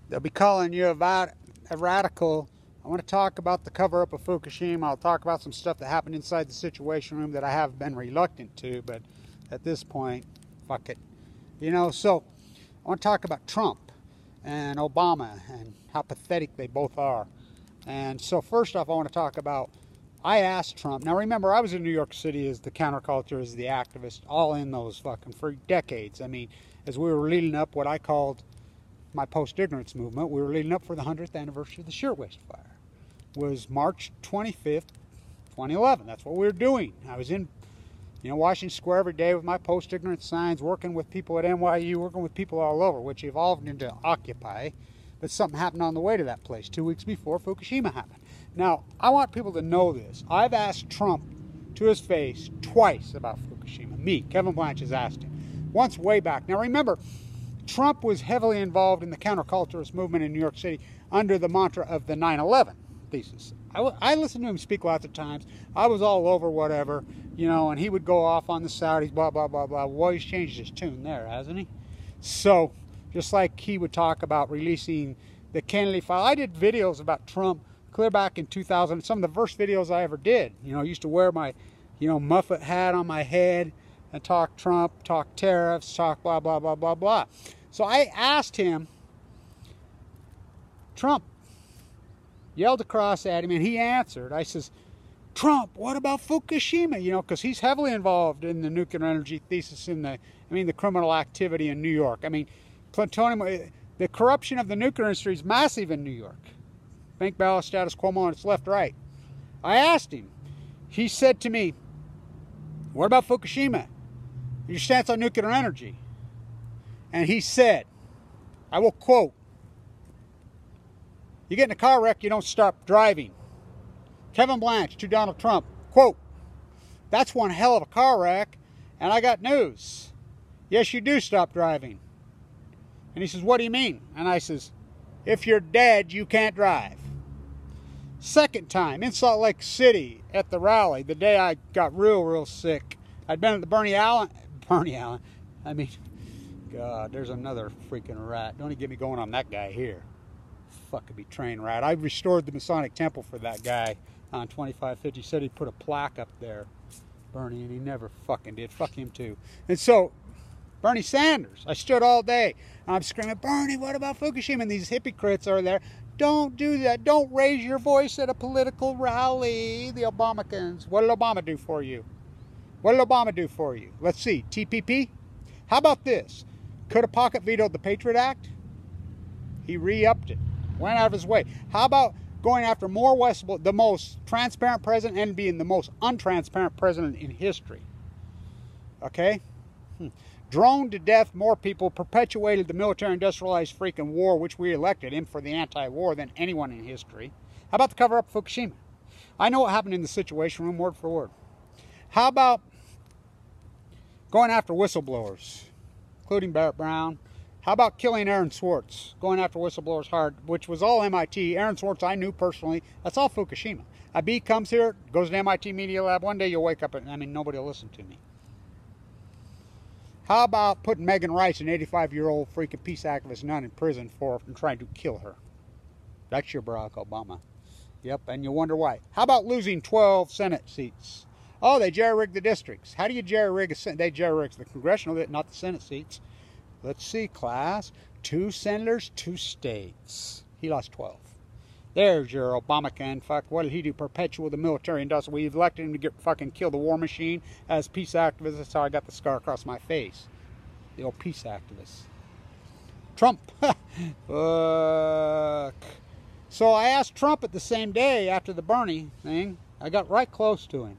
They'll be calling you about a radical. I want to talk about the cover-up of Fukushima. I'll talk about some stuff that happened inside the Situation Room that I have been reluctant to, but at this point, fuck it. You know, so I want to talk about Trump and Obama and how pathetic they both are. And so first off, I want to talk about, I asked Trump. Now remember, I was in New York City as the counterculture, as the activist, all in those fucking for decades. I mean, as we were leading up what I called my post-ignorance movement, we were leading up for the 100th anniversary of the Shirtwaist Fire. It was March 25th, 2011. That's what we were doing. I was in, Washington Square every day with my post-ignorance signs, working with people at NYU, working with people all over, which evolved into Occupy. But something happened on the way to that place 2 weeks before Fukushima happened. Now, I want people to know this. I've asked Trump to his face twice about Fukushima. Me, Kevin Blanch, has asked him. Once way back. Now remember, Trump was heavily involved in the counterculturist movement in New York City under the mantra of the 9/11 thesis. I listened to him speak lots of times. I was all over whatever, and he would go off on the Saudis, blah, blah, blah, blah. Well, he's changed his tune there, hasn't he? So, just like he would talk about releasing the Kennedy file. I did videos about Trump clear back in 2000. Some of the first videos I ever did. I used to wear my, Muffet hat on my head and talk Trump, talk tariffs, talk blah, blah, blah, blah, blah. So I asked him, Trump, yelled across at him, and he answered. I says, Trump, what about Fukushima? Because he's heavily involved in the nuclear energy thesis, the criminal activity in New York. Plutonium, the corruption of the nuclear industry is massive in New York. Bank balance status quo on its left, right. I asked him. He said to me, what about Fukushima? Your stance on nuclear energy? And he said, I will quote, you get in a car wreck, you don't stop driving. Kevin Blanch to Donald Trump, quote, that's one hell of a car wreck, and I got news. Yes, you do stop driving. And he says, what do you mean? And I says, if you're dead, you can't drive. Second time, in Salt Lake City at the rally, the day I got real sick. I'd been at the Bernie Allen, God, there's another freaking rat. Don't even get me going on that guy here. Fucking be train rat. I restored the Masonic Temple for that guy on 2550. He said he'd put a plaque up there, Bernie, and he never fucking did. Fuck him too. And so, Bernie Sanders, I stood all day. And I'm screaming, Bernie, what about Fukushima? And these hypocrites are there. Don't do that. Don't raise your voice at a political rally. The Obamacans. What did Obama do for you? What did Obama do for you? Let's see. TPP? How about this? Could have pocket vetoed the Patriot Act? He re-upped it. Went out of his way. How about going after the most transparent president and being the most untransparent president in history? Okay? Droned to death more people, perpetuated the military-industrialized freaking war, which we elected him for the anti-war than anyone in history. How about the cover-up of Fukushima? I know what happened in the Situation Room, word for word. How about going after whistleblowers, including Barrett Brown? How about killing Aaron Swartz, going after whistleblowers hard, which was all MIT. Aaron Swartz I knew personally. That's all Fukushima. A bee comes here, goes to MIT Media Lab. One day you'll wake up and, nobody will listen to me. How about putting Megan Rice, an 85-year-old freaking peace activist nun, in prison for trying to kill her? That's your Barack Obama. Yep, and you wonder why. How about losing 12 Senate seats? Oh, they jerry-rigged the districts. How do you jerry-rig a Senate? They jerry-rigged the congressional, not the Senate seats. Let's see, class. 2 senators, 2 states. He lost 12. There's your Obamacan. Fuck, what did he do? Perpetuate the military industrial. We've elected him to fucking kill the war machine as peace activist. That's how I got the scar across my face. The old peace activist. Trump. Fuck. So I asked Trump at the same day after the Bernie thing. I got right close to him.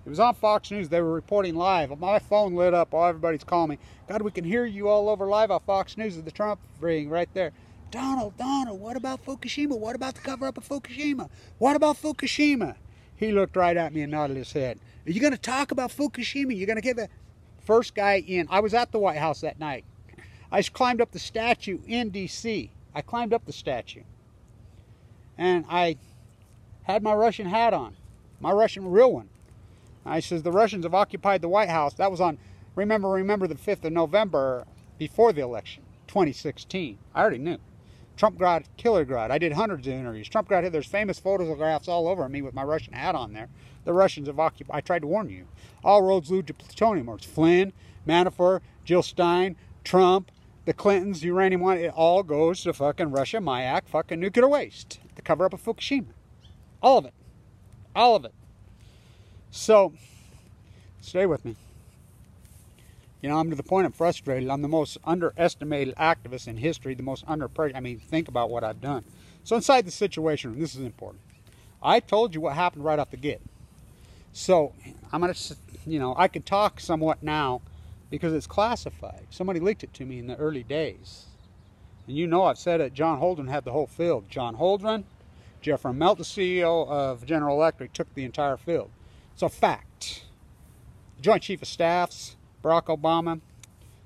It was on Fox News. They were reporting live. My phone lit up while everybody's calling me. God, we can hear you all over live on Fox News at the Trump ring right there. Donald, what about Fukushima? What about the cover-up of Fukushima? What about Fukushima? He looked right at me and nodded his head. Are you going to talk about Fukushima? You're going to get the first guy in. I was at the White House that night. I climbed up the statue in D.C. I climbed up the statue. And I had my Russian hat on. My Russian real one. I says, the Russians have occupied the White House. That was on, remember the 5th of November before the election, 2016. I already knew. Trumpgrad, Killergrad. I did hundreds of interviews. Trumpgrad, there's famous photographs all over me with my Russian hat on there. The Russians have occupied. I tried to warn you. All roads lead to plutonium wars. Flynn, Manafort, Jill Stein, Trump, the Clintons, uranium one. It all goes to fucking Russia, Mayak, fucking nuclear waste. The cover up of Fukushima. All of it. All of it. So, stay with me. You know, I'm to the point I'm frustrated. I'm the most underestimated activist in history, the most I mean, think about what I've done. So inside the situation room, this is important. I told you what happened right off the get. So, I'm going to, you know, I could talk somewhat now because it's classified. Somebody leaked it to me in the early days. And you know I've said it, John Holdren had the whole field. John Holdren, Jeffrey Melt, the CEO of General Electric, took the entire field. It's a fact. The Joint Chief of Staffs, Barack Obama.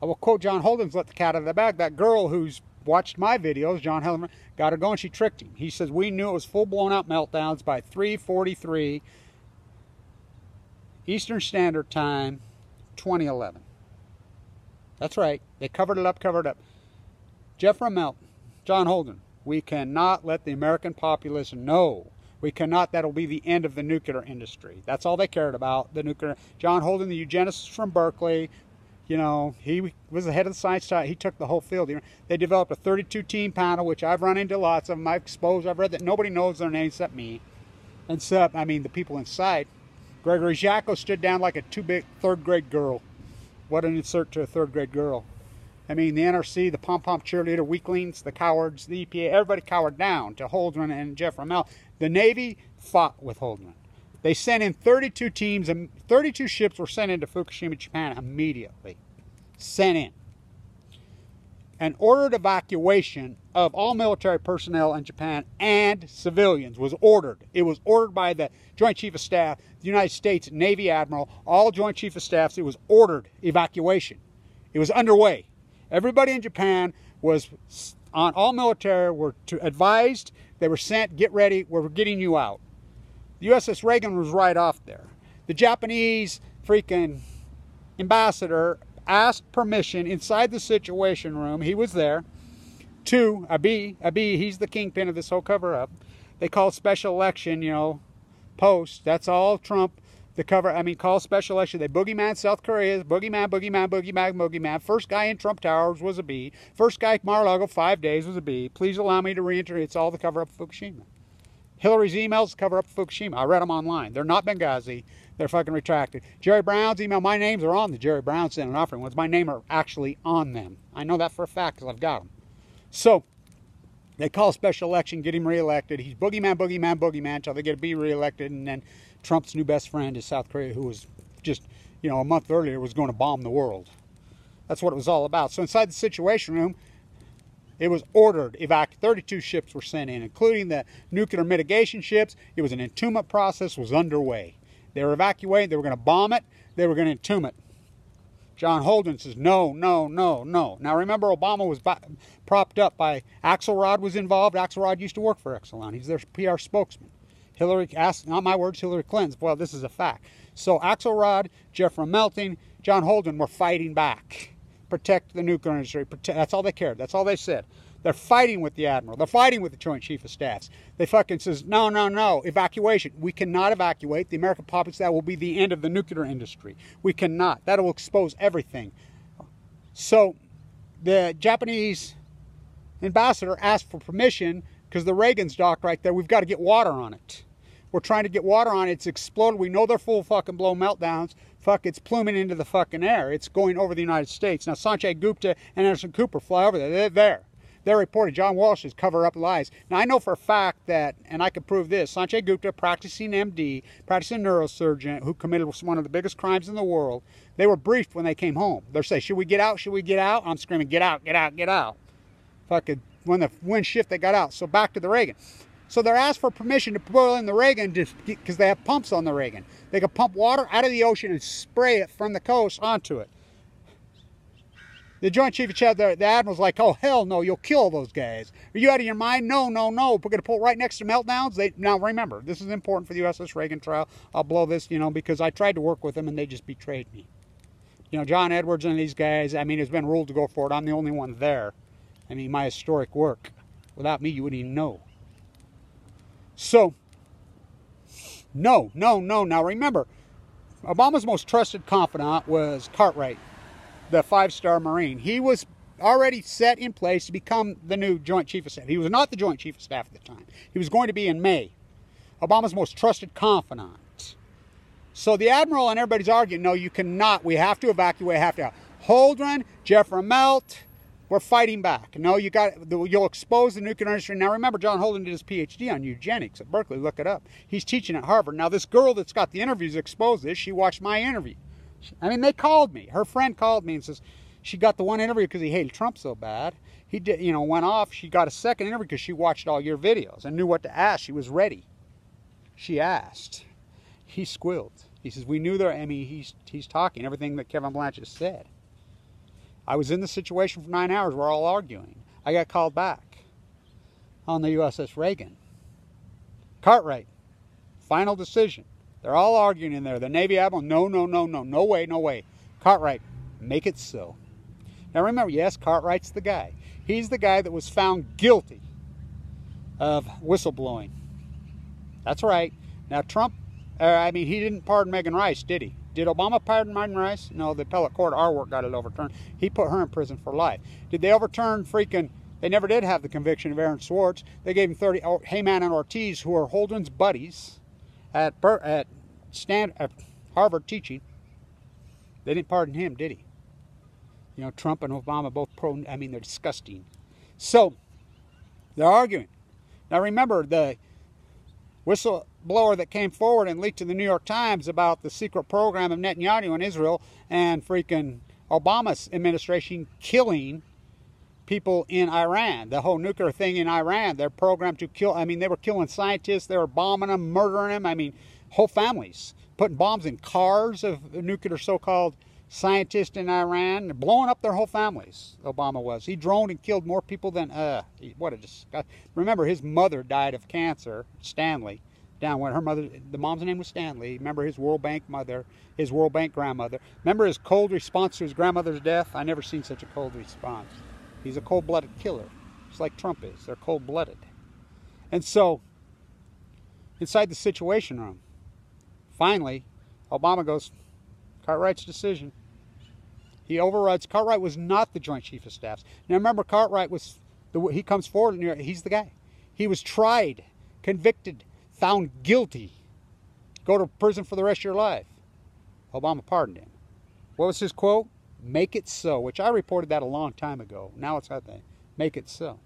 I will quote John Holdren's let the cat out of the bag. That girl who's watched my videos, John Holdren, got her going. She tricked him. He says, we knew it was full-blown out meltdowns by 3:43 Eastern Standard Time, 2011. That's right. They covered it up, Jeffrey Melt, John Holdren, we cannot let the American populace know. We cannot. That'll be the end of the nuclear industry. That's all they cared about, the nuclear. John Holdren, the eugenicist from Berkeley, you know, he was the head of the science side. He took the whole field. They developed a 32-team panel, which I've run into lots of them. I've exposed. I've read that nobody knows their names except me. Except, I mean, the people inside. Gregory Jacko stood down like a too-big third-grade girl. What an insert to a third-grade girl. I mean, the NRC, the pom-pom cheerleader, weaklings, the cowards, the EPA, everybody cowered down to Holdren and Jeffrey Melt. The Navy fought with Holdren. They sent in 32 teams, and 32 ships were sent into Fukushima, Japan immediately. Sent in. An ordered evacuation of all military personnel in Japan and civilians was ordered. It was ordered by the Joint Chief of Staff, the United States Navy Admiral, all Joint Chief of Staffs. It was ordered evacuation. It was underway. Everybody in Japan was on, all military were advised, they were sent, get ready, we're getting you out. The USS Reagan was right off there. The Japanese freaking ambassador asked permission inside the situation room, he was there, to Abe, he's the kingpin of this whole cover-up. They call special election, you know, post, that's all Trump. The cover, I mean, call special election. They boogeyman South Korea, boogeyman. First guy in Trump Towers was a B. First guy Mar-a-Lago, 5 days, was a B. Please allow me to re-enter. It's all the cover-up of Fukushima. Hillary's emails cover up Fukushima. I read them online. They're not Benghazi. They're fucking retracted. Jerry Brown's email, my names are on the Jerry Brown Senate offering ones. My name are actually on them. I know that for a fact because I've got them. So, they call a special election, get him reelected. He's boogeyman until they get to be reelected, and then Trump's new best friend is South Korea, who was just, you know, a month earlier was going to bomb the world. That's what it was all about. So inside the situation room, it was ordered. 32 ships were sent in, including the nuclear mitigation ships. It was an entombment process was underway. They were evacuating. They were going to bomb it. They were going to entomb it. John Holdren says, no. Now remember, Obama was propped up by, Axelrod was involved. Axelrod used to work for Exelon. He's their PR spokesman. Hillary asked, not my words, Hillary Clinton's. Well, this is a fact. So Axelrod, Jeffrey Melting, John Holdren were fighting back. Protect the nuclear industry. That's all they cared. That's all they said. They're fighting with the Admiral. They're fighting with the Joint Chief of Staffs. They fucking says, no, evacuation. We cannot evacuate. The American populace, that will be the end of the nuclear industry. We cannot. That will expose everything. So the Japanese ambassador asked for permission because the Reagan's docked right there. We've got to get water on it. We're trying to get water on it. It's exploded. We know they're full fucking blown meltdowns. Fuck, it's pluming into the fucking air. It's going over the United States. Now, Sanjay Gupta and Anderson Cooper fly over there. They're there. They're reporting John Walsh's cover-up lies. Now, I know for a fact that, and I can prove this, Sanjay Gupta, practicing MD, practicing neurosurgeon, who committed one of the biggest crimes in the world, they were briefed when they came home. They're saying, should we get out? Should we get out? I'm screaming, get out, get out, get out. Fucking, when the wind shift, they got out. So back to the Reagan. So they're asked for permission to boil in the Reagan because they have pumps on the Reagan. They can pump water out of the ocean and spray it from the coast onto it. The Joint Chief of Staff, the Admiral's like, oh, hell no, you'll kill those guys. Are you out of your mind? No. We're going to pull right next to meltdowns. Now, remember, this is important for the USS Reagan trial. I'll blow this, because I tried to work with them and they just betrayed me. John Edwards and these guys, it's been ruled to go for it. I'm the only one there. My historic work. Without me, you wouldn't even know. So, no. Now remember, Obama's most trusted confidant was Cartwright, the 5-star Marine. He was already set in place to become the new Joint Chief of Staff. He was not the Joint Chief of Staff at the time. He was going to be in May. Obama's most trusted confidant. So the Admiral and everybody's arguing, no, you cannot. We have to evacuate. Holdren, Jeffrey Melt, we're fighting back. No, you'll expose the nuclear industry. Now remember, John Holden did his PhD on eugenics at Berkeley. Look it up. He's teaching at Harvard. Now this girl that's got the interviews exposed this. She watched my interview. I mean, they called me. Her friend called me and says she got the one interview because he hated Trump so bad. He did, went off. She got a second interview because she watched all your videos and knew what to ask. She was ready. She asked. He squealed. He says, we knew there. I mean, he's talking everything that Kevin Blanch has said. I was in the situation for 9 hours. We're all arguing. I got called back on the USS Reagan. Cartwright, final decision. They're all arguing in there. The Navy Admiral, no way. Cartwright, make it so. Now remember, yes, Cartwright's the guy. He's the guy that was found guilty of whistleblowing. That's right. Now Trump, he didn't pardon Megan Rice, did he? Did Obama pardon Megan Rice? No, the appellate court, our work, got it overturned. He put her in prison for life. Did they overturn they never did have the conviction of Aaron Swartz. They gave him 30, Heyman and Ortiz, who are Holden's buddies at Harvard teaching. They didn't pardon him, did he? Trump and Obama both they're disgusting. So, they're arguing. Now remember, the whistleblower that came forward and leaked to the New York Times about the secret program of Netanyahu in Israel and freaking Obama's administration killing people in Iran. The whole nuclear thing in Iran, they're programmed to kill. They were killing scientists. They were bombing them, murdering them. Whole families. Putting bombs in cars of nuclear so-called scientists in Iran. They're blowing up their whole families, Obama was. He droned and killed more people than, what a disgust. Remember, his mother died of cancer, Stanley. Down when her mother, the mom's name was Stanley. Remember his World Bank mother, his World Bank grandmother. Remember his cold response to his grandmother's death? I never seen such a cold response. He's a cold-blooded killer, just like Trump is. They're cold-blooded. And so, inside the Situation Room, finally, Obama goes, Cartwright's decision. He overrides. Cartwright was not the Joint Chief of Staff. Now remember, Cartwright was, he comes forward, and he's the guy. He was tried, convicted, found guilty. Go to prison for the rest of your life. Obama pardoned him. What was his quote? Make it so, which I reported that a long time ago. Now it's out there. Make it so.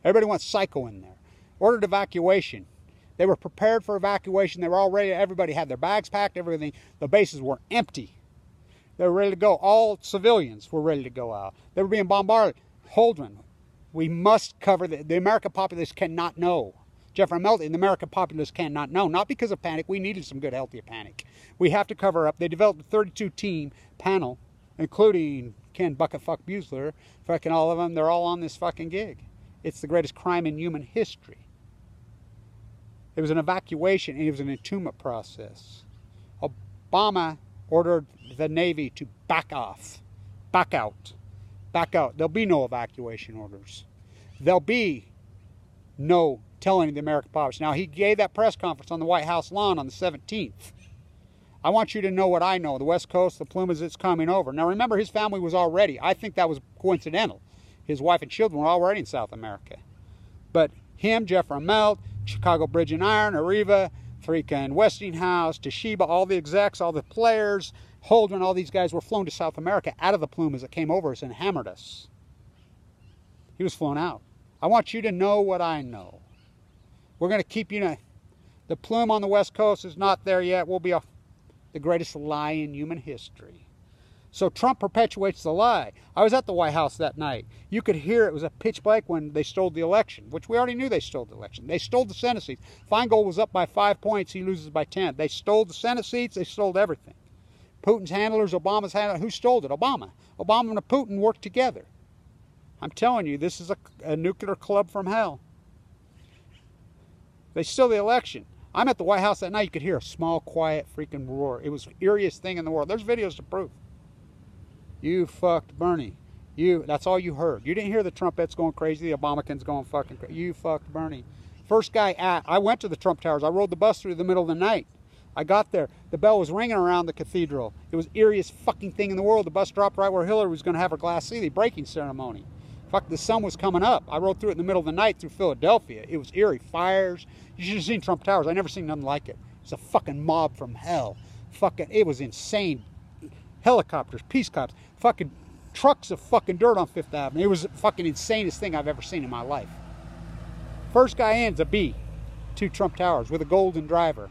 Everybody wants psycho in there. Ordered evacuation. They were prepared for evacuation. They were all ready. Everybody had their bags packed, everything. The bases were empty. They were ready to go. All civilians were ready to go out. They were being bombarded. Holdren, we must cover the American populace cannot know. Jeffrey Melton, the American populace cannot know. Not because of panic. We needed some good, healthy panic. We have to cover up. They developed a 32-team panel, including Ken Bucketfuck Buesler, fucking all of them. They're all on this fucking gig. It's the greatest crime in human history. It was an evacuation, and it was an entombment process. Obama ordered the Navy to back off, back out, back out. There'll be no evacuation orders. There'll be no telling the American populace. Now, he gave that press conference on the White House lawn on the 17th. I want you to know what I know. The West Coast, the plumas, it's coming over. Now, remember, his family was already, I think that was coincidental. His wife and children were already in South America. But him, Jeffrey Melt, Chicago Bridge and Iron, Arriva, freaking Westinghouse, Toshiba, all the execs, all the players, Holdren, all these guys were flown to South America out of the plumas that came over us and hammered us. He was flown out. I want you to know what I know. We're going to keep you, the plume on the West Coast is not there yet. We'll be the greatest lie in human history. So Trump perpetuates the lie. I was at the White House that night. You could hear it was a pitch black when they stole the election, which we already knew they stole the election. They stole the Senate seats. Feingold was up by 5 points. He loses by 10. They stole the Senate seats. They stole everything. Putin's handlers, Obama's handlers. Who stole it? Obama. Obama and Putin worked together. I'm telling you, this is a nuclear club from hell. They stole the election. I'm at the White House that night. You could hear a small, quiet, freaking roar. It was the eeriest thing in the world. There's videos to prove. You fucked Bernie. That's all you heard. You didn't hear the trumpets going crazy, the Obamacans going fucking crazy. You fucked Bernie. First guy I went to the Trump Towers. I rode the bus through the middle of the night. I got there. The bell was ringing around the cathedral. It was the eeriest fucking thing in the world. The bus dropped right where Hillary was going to have her Glass Steagall breaking ceremony. Fuck, the sun was coming up. I rode through it in the middle of the night through Philadelphia. It was eerie. Fires. You should have seen Trump Towers. I never seen nothing like it. It was a fucking mob from hell. Fucking, it was insane. Helicopters, peace cops, fucking trucks of fucking dirt on Fifth Avenue. It was the fucking insanest thing I've ever seen in my life. First guy in's a B. 2 Trump Towers with a golden driver.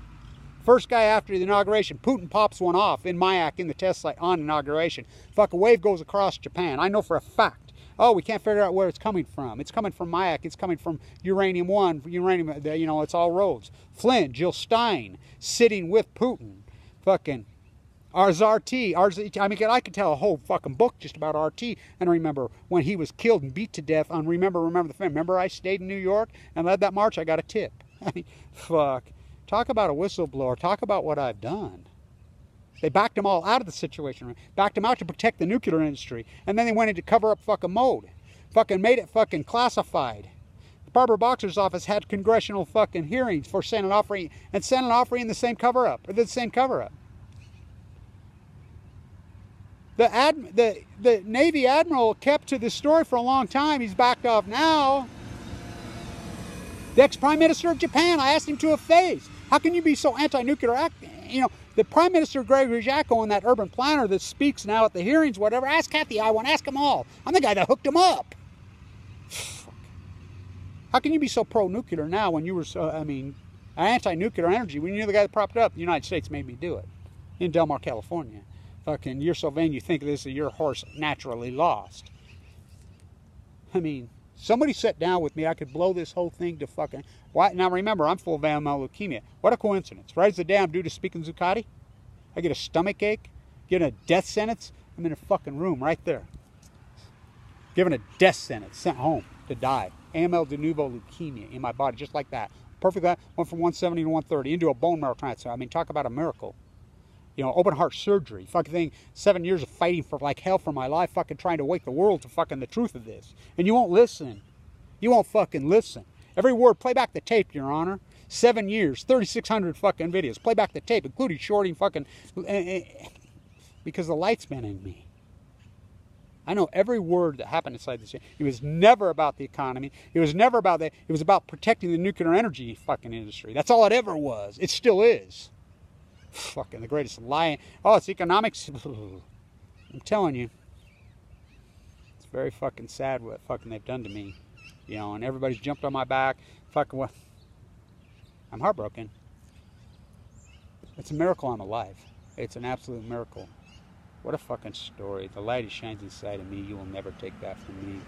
First guy after the inauguration, Putin pops one off in Mayak in the test site on inauguration. Fucking wave goes across Japan. I know for a fact. Oh, we can't figure out where it's coming from. It's coming from Mayak. It's coming from Uranium 1. Uranium, you know, it's all roads. Flynn, Jill Stein, sitting with Putin. Fucking RT. I mean, I could tell a whole fucking book just about RT. And remember when he was killed and beat to death on Remember the Film. Remember I stayed in New York and led that march? I got a tip. I mean, fuck. Talk about a whistleblower. Talk about what I've done. They backed them all out of the situation. Backed them out to protect the nuclear industry. And then they went into cover-up fucking mode. Fucking made it fucking classified. Barbara Boxer's office had congressional fucking hearings for Senate offering and Senate offering the same cover-up. Or the same cover-up. The Navy Admiral kept to this story for a long time. He's backed off now. The ex-Prime Minister of Japan, I asked him to a face. How can you be so anti-nuclear? You know, the Prime Minister Gregory Jacko and that urban planner that speaks now at the hearings, whatever, ask Kathy Iwan, ask them all. I'm the guy that hooked them up. How can you be so pro-nuclear now when you were so, I mean, anti-nuclear energy, when you're the guy that propped it up? The United States made me do it in Del Mar, California. Fucking, you're so vain you think this is your horse naturally lost. I mean, somebody sat down with me, I could blow this whole thing to fucking... Why? Now remember, I'm full of AML leukemia. What a coincidence. Right as the day I'm due to speak in Zuccotti, I get a stomach ache, get a death sentence. I'm in a fucking room right there. Given a death sentence, sent home to die. AML de novo leukemia in my body, just like that. Perfectly, went from 170 to 130 into a bone marrow transplant. I mean, talk about a miracle. You know, open heart surgery. Fucking thing, 7 years of fighting for like hell for my life, fucking trying to wake the world to fucking the truth of this. And you won't listen. You won't fucking listen. Every word, play back the tape, Your Honor. 7 years, 3,600 fucking videos. Play back the tape, including shorting fucking... because the light's been in me. I know every word that happened inside this. It was never about the economy. It was never about that. It was about protecting the nuclear energy fucking industry. That's all it ever was. It still is. Fucking the greatest lie. Oh, it's economics. I'm telling you. It's very fucking sad what fucking they've done to me. You know, and everybody's jumped on my back. Fucking what? I'm heartbroken. It's a miracle I'm alive. It's an absolute miracle. What a fucking story. The light shines inside of me. You will never take that from me.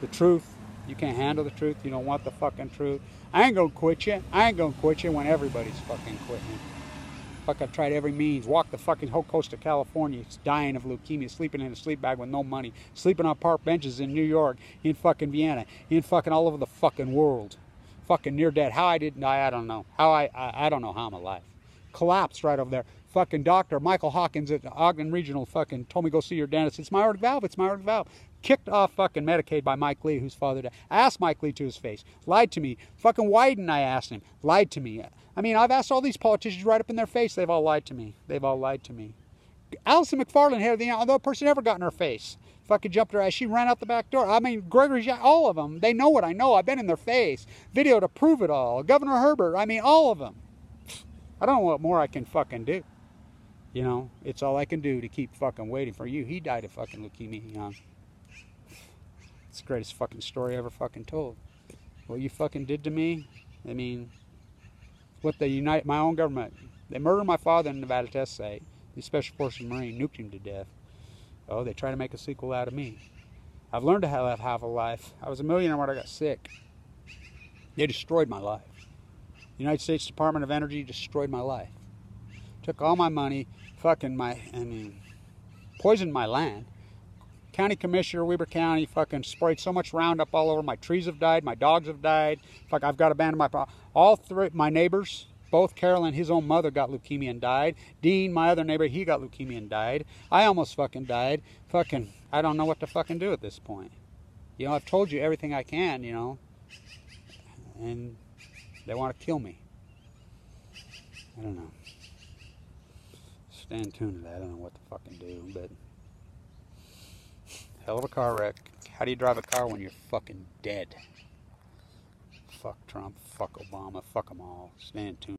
The truth. You can't handle the truth. You don't want the fucking truth. I ain't gonna quit you. I ain't gonna quit you when everybody's fucking quitting. Fuck, I've tried every means. Walked the fucking whole coast of California. It's dying of leukemia. Sleeping in a sleep bag with no money. Sleeping on park benches in New York. In fucking Vienna. In fucking all over the fucking world. Fucking near dead. How I didn't die, I don't know. I don't know how I'm alive. Collapsed right over there. Fucking doctor Michael Hawkins at Ogden Regional fucking told me go see your dentist. It's my aortic valve. It's my aortic valve. Kicked off fucking Medicaid by Mike Lee, whose father died. I asked Mike Lee to his face. Lied to me. Fucking Wyden, I asked him. Lied to me. I mean, I've asked all these politicians right up in their face. They've all lied to me. They've all lied to me. Allison McFarland had the other person ever got in her face. Fucking jumped her ass. She ran out the back door. I mean, Gregory, all of them. They know what I know. I've been in their face. Video to prove it all. Governor Herbert. I mean, all of them. I don't know what more I can fucking do. You know, it's all I can do to keep fucking waiting for you. He died of fucking leukemia young. It's the greatest fucking story ever fucking told. What you fucking did to me, I mean, what they unite my own government. They murdered my father in the Nevada test site. The Special Forces Marine nuked him to death. Oh, they try to make a sequel out of me. I've learned to have a life. I was a millionaire when I got sick. They destroyed my life. The United States Department of Energy destroyed my life. Took all my money, poisoned my land. County Commissioner, Weber County, fucking sprayed so much Roundup all over. My trees have died, my dogs have died. Fuck, I've got abandoned my all three, my neighbors, both. Carolyn, his own mother, got leukemia and died. Dean, my other neighbor, he got leukemia and died. I almost fucking died. Fucking, I don't know what to fucking do at this point. You know, I've told you everything I can, you know. And they want to kill me. I don't know. Stand tuned to that. I don't know what to fucking do, but hell of a car wreck. How do you drive a car when you're fucking dead? Fuck Trump, fuck Obama, fuck them all. Stand tuned.